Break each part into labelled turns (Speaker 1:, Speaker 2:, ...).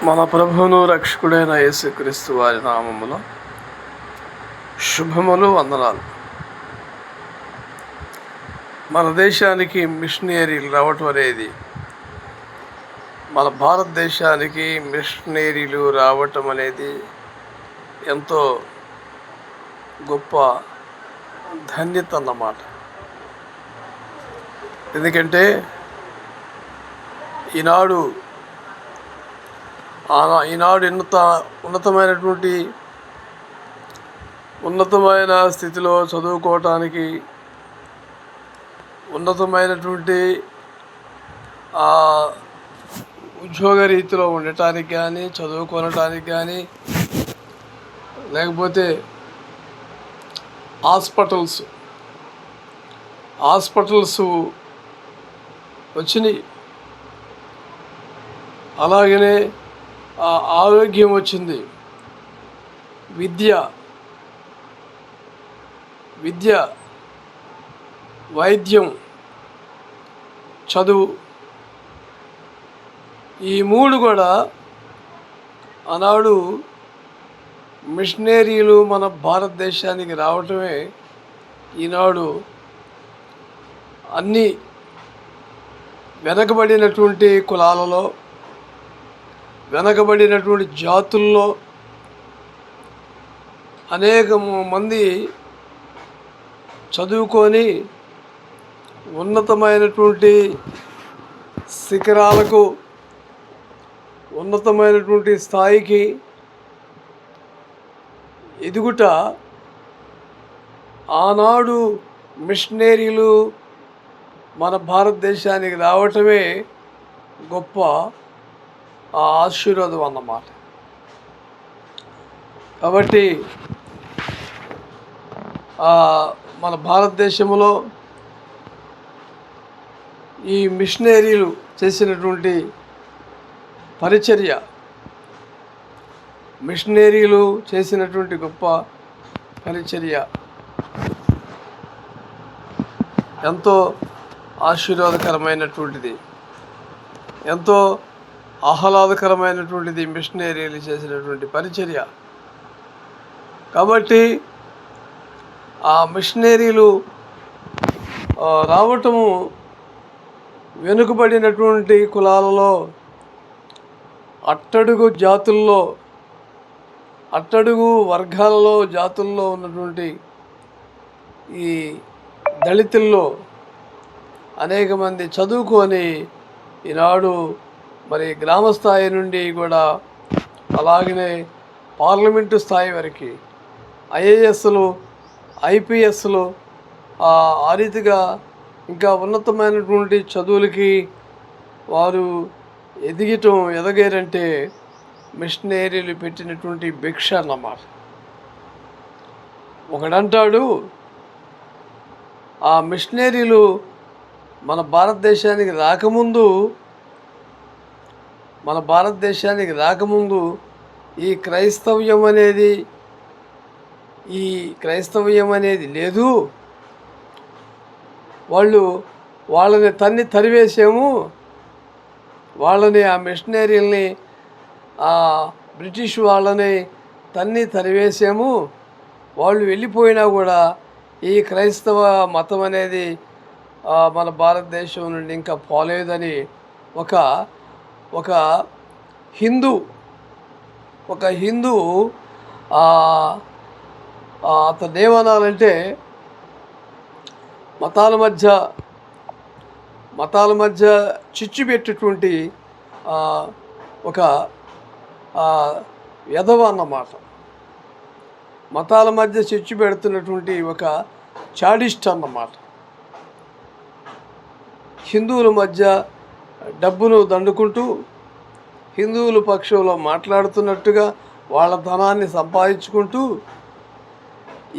Speaker 1: మన ప్రభువును రక్షకుడైన యేసుక్రీస్తు వారి నామములో శుభములు, వందనాలు. మన దేశానికి మిషనరీలు రావటం అనేది, మన భారతదేశానికి మిషనరీలు రావటం అనేది ఎంతో గొప్ప ధన్యత అన్నమాట. ఎందుకంటే ఈనాడు ఉన్నతమైన స్థితిలో చదువుకోవటానికి, ఉన్నతమైనటువంటి ఉద్యోగ రీతిలో ఉండటానికి కానీ, చదువుకోవటానికి కానీ, లేకపోతే హాస్పిటల్స్ వచ్చినాయి. అలాగనే ఆరోగ్యం వచ్చింది, విద్య, వైద్యం, చదువు, ఈ మూడు కూడా ఆనాడు మిషనరీలు మన భారతదేశానికి రావటమే ఈనాడు అన్ని వెనకబడినటువంటి కులాలలో, వెనకబడినటువంటి జాతుల్లో అనేక మంది చదువుకొని ఉన్నతమైనటువంటి శిఖరాలకు, ఉన్నతమైనటువంటి స్థాయికి ఎదుగుట ఆనాడు మిషనరీలు మన భారతదేశానికి రావటమే గొప్ప ఆశీర్వాదం అన్నమాట. కాబట్టి మన భారతదేశంలో ఈ మిషనరీలు చేసినటువంటి గొప్ప పరిచర్య ఎంతో ఆశీర్వాదకరమైనటువంటిది, ఎంతో ఆహ్లాదకరమైనటువంటిది మిషనరీలు చేసినటువంటి పరిచర్య. కాబట్టి ఆ మిషనరీలు రావటము వెనుకబడినటువంటి కులాలలో, అట్టడుగు వర్గాలలో, జాతుల్లో ఉన్నటువంటి ఈ దళితుల్లో అనేక మంది చదువుకొని ఈనాడు మరి గ్రామ స్థాయి నుండి కూడా, అలాగనే పార్లమెంటు స్థాయి వరకు ఐఏఎస్లు, ఐపీఎస్లు, ఆ రీతిగా ఇంకా ఉన్నతమైనటువంటి చదువులకి వారు ఎదగారంటే మిషనరీలు పెట్టినటువంటి భిక్ష అన్నమాట. ఒకడంటాడు, ఆ మిషనరీలు మన భారతదేశానికి రాకముందు ఈ క్రైస్తవ్యం అనేది లేదు, వాళ్ళని తరివేసాము, ఆ మిషనరీల్ని, బ్రిటిష్ వాళ్ళని తరివేసాము, వాళ్ళు వెళ్ళిపోయినా కూడా ఈ క్రైస్తవ మతం అనేది మన భారతదేశం నుండి ఇంకా పోలేదని ఒక హిందూ అతను ఏమనాలంటే, మతాల మధ్య చిచ్చు పెట్టేటువంటి ఒక యదవ అన్నమాట. మతాల మధ్య చిచ్చు పెడుతున్నటువంటి ఒక చాడిస్ట్ అన్నమాట. హిందువుల మధ్య డబ్బును దండుకుంటూ, హిందువుల పక్షంలో మాట్లాడుతున్నట్టుగా వాళ్ళ ధనాన్ని సంపాదించుకుంటూ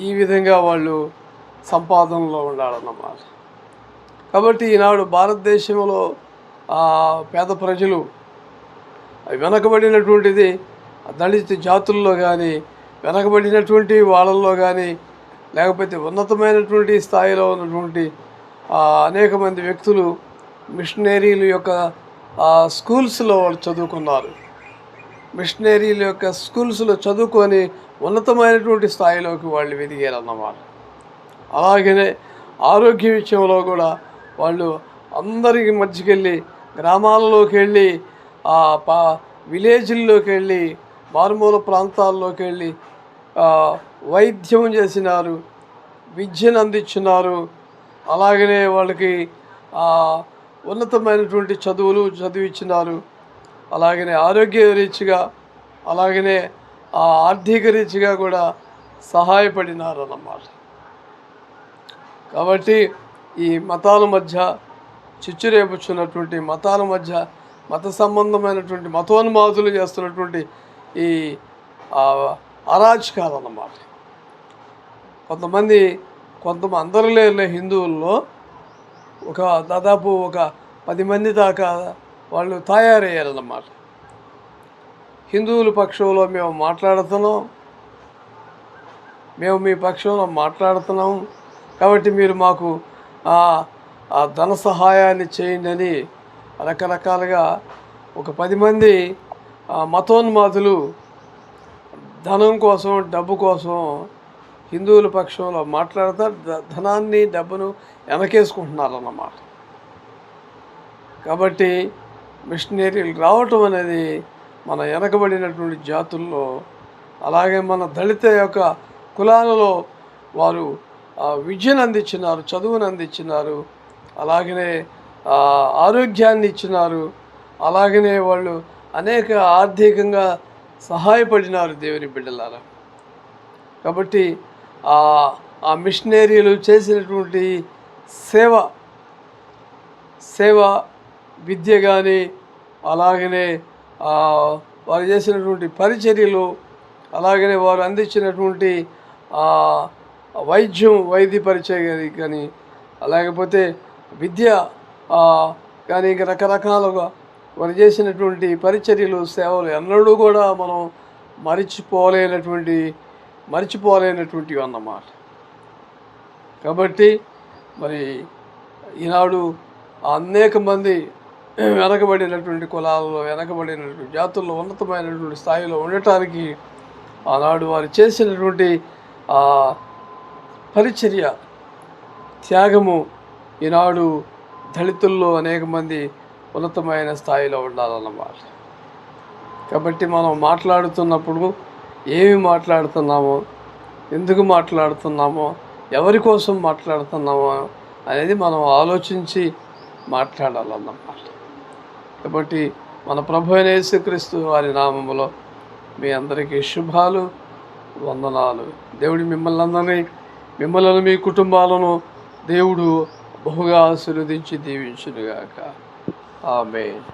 Speaker 1: ఈ విధంగా వాళ్ళు సంపాదనలో ఉండాలన్నమాట. కాబట్టి ఈనాడు భారతదేశంలో పేద ప్రజలు, వెనకబడినటువంటిది దళిత జాతుల్లో కానీ, వెనకబడినటువంటి వాళ్ళల్లో కానీ, లేకపోతే ఉన్నతమైనటువంటి స్థాయిలో ఉన్నటువంటి అనేక మంది వ్యక్తులు మిషనరీల యొక్క స్కూల్స్లో వాళ్ళు చదువుకున్నారు. మిషనరీల యొక్క స్కూల్స్లో చదువుకొని ఉన్నతమైనటువంటి స్థాయిలోకి వాళ్ళు ఎదిగారన్నమాట. అలాగనే ఆరోగ్య విషయంలో కూడా వాళ్ళు అందరికి మధ్యకెళ్ళి గ్రామాలలోకి వెళ్ళి విలేజ్ల్లోకి వెళ్ళి మారుమూల ప్రాంతాల్లోకి వెళ్ళి వైద్యం చేసినారు, విద్యను అందించినారు. అలాగనే వాళ్ళకి ఉన్నతమైనటువంటి చదువులు చదివించినారు. అలాగనే ఆరోగ్య రీతిగా అలాగనే ఆర్థిక రీతిగా కూడా సహాయపడినారు అన్నమాట. కాబట్టి ఈ మతాల మధ్య చిచ్చురేపుచున్నటువంటి మతాల మధ్య మత సంబంధమైనటువంటి మతోన్మాదులు చేస్తున్నటువంటి ఈ అరాచకాలు అన్నమాట. కొంతమంది అందరూ లేని హిందువుల్లో దాదాపు ఒక 10 మంది దాకా వాళ్ళు తయారయ్యారన్నమాట. హిందువుల పక్షంలో మేము మీ పక్షంలో మాట్లాడుతున్నాం కాబట్టి మీరు మాకు ధన సహాయాన్ని చేయండి అని రకరకాలుగా ఒక 10 మంది మతోన్మాదులు ధనం కోసం డబ్బు కోసం హిందువుల పక్షంలో మాట్లాడతా ధనాన్ని డబ్బును వెనకేసుకుంటున్నారన్నమాట. కాబట్టి మిషనరీలు రావటం అనేది మన వెనకబడినటువంటి జాతుల్లో అలాగే మన దళిత యొక్క కులాలలో వారు విద్యను అందించినారు, చదువును అందించినారు, అలాగనే ఆరోగ్యాన్ని ఇచ్చినారు, అలాగనే వాళ్ళు అనేక ఆర్థికంగా సహాయపడినారు దేవుని బిడ్డలారా. కాబట్టి ఆ మిషనరీలు చేసినటువంటి సేవ విద్య కానీ అలాగనే వారు చేసినటువంటి పరిచర్యలు అలాగనే వారు అందించినటువంటి వైద్య పరిచయం కానీ లేకపోతే విద్య కానీ ఇంకా రకరకాలుగా వారు చేసినటువంటి పరిచర్యలు సేవలు ఎన్నడూ కూడా మనం మరిచిపోలేనటువంటివి అన్నమాట. కాబట్టి మరి ఈనాడు అనేక మంది వెనకబడినటువంటి కులాలలో వెనకబడినటువంటి జాతుల్లో ఉన్నతమైనటువంటి స్థాయిలో ఉండటానికి ఆనాడు వారు చేసినటువంటి పరిచర్య త్యాగము ఈనాడు దళితుల్లో అనేక మంది ఉన్నతమైన స్థాయిలో ఉండాలన్నమాట. కాబట్టి మనం మాట్లాడుతున్నప్పుడు ఏమి మాట్లాడుతున్నామో, ఎందుకు మాట్లాడుతున్నామో, ఎవరి కోసం మాట్లాడుతున్నామో అనేది మనం ఆలోచించి మాట్లాడాలన్నమాట. కాబట్టి మన ప్రభు అయిన యేసుక్రీస్తు వారి నామములో మీ అందరికీ శుభాలు, వందనాలు. దేవుడు మిమ్మల్ని మీ కుటుంబాలను దేవుడు బహుగా ఆశీర్వదించి దీవించునుగాక. ఆమేన్.